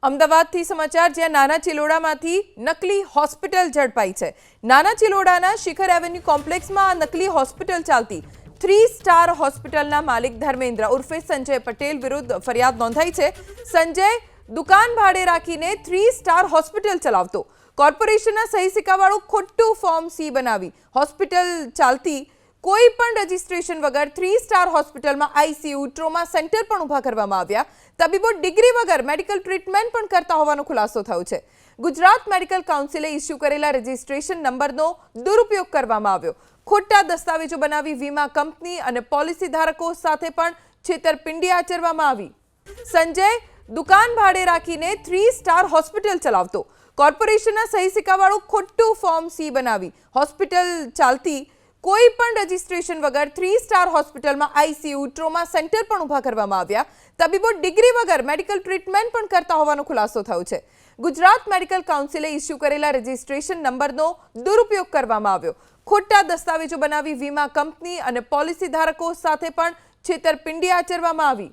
અમદાવાદથી સમાચાર જ્યાં નાના ચિલોડામાંથી નકલી હોસ્પિટલ ઝડપાઈ છે। નાના ચિલોડાના શિખર એવન્યુ કોમ્પ્લેક્સમાં આ નકલી હોસ્પિટલ ચાલતી 3 સ્ટાર હોસ્પિટલના માલિક ધર્મેન્દ્ર ઉર્ફે સંજય પટેલ વિરુદ્ધ ફરિયાદ નોંધાઈ છે। સંજય દુકાન ભાડે રાખીને 3 સ્ટાર હોસ્પિટલ ચલાવતો। કોર્પોરેશનના સહી સિક્કાવાળું ખોટું ફોર્મ સી બનાવી હોસ્પિટલ ચાલતી। કોઈ પણ રજિસ્ટ્રેશન વગર 3 સ્ટાર હોસ્પિટલમાં આઈસીયુ ટ્રોમા સેન્ટર પણ ઊભા કરવામાં આવ્યા। તબીબો ડિગ્રી વગર મેડિકલ ટ્રીટમેન્ટ પણ કરતા હોવાનો ખુલાસો થયો છે। ગુજરાત મેડિકલ કાઉન્સિલે ઇસ્યુ કરેલા રજિસ્ટ્રેશન નંબરનો દુરુપયોગ કરવામાં આવ્યો। ખોટા દસ્તાવેજો બનાવી વીમા કંપની અને પોલિસી ધારકો સાથે પણ છેતરપિંડી આચરવામાં આવી। સંજય દુકાન ભાડે રાખીને 3 સ્ટાર હોસ્પિટલ ચલાવતો। કોર્પોરેશનના સહી સિક્કાવાળું ખોટું ફોર્મ સી બનાવી હોસ્પિટલ ચાલતી। કોઈ પણ રજિસ્ટ્રેશન વગર 3 સ્ટાર હોસ્પિટલમાં આઈસીયુ ટ્રોમા સેન્ટર પણ ઊભા કરવામાં આવ્યા। તબીબો ડિગ્રી વગર મેડિકલ ટ્રીટમેન્ટ પણ કરતા હોવાનો ખુલાસો થયો છે। ગુજરાત મેડિકલ કાઉન્સિલે ઇસ્યુ કરેલા રજિસ્ટ્રેશન નંબરનો દુરુપયોગ કરવામાં આવ્યો। ખોટા દસ્તાવેજો બનાવી વીમા કંપની અને પોલિસી ધારકો સાથે પણ છેતરપિંડી આચરવામાં આવી।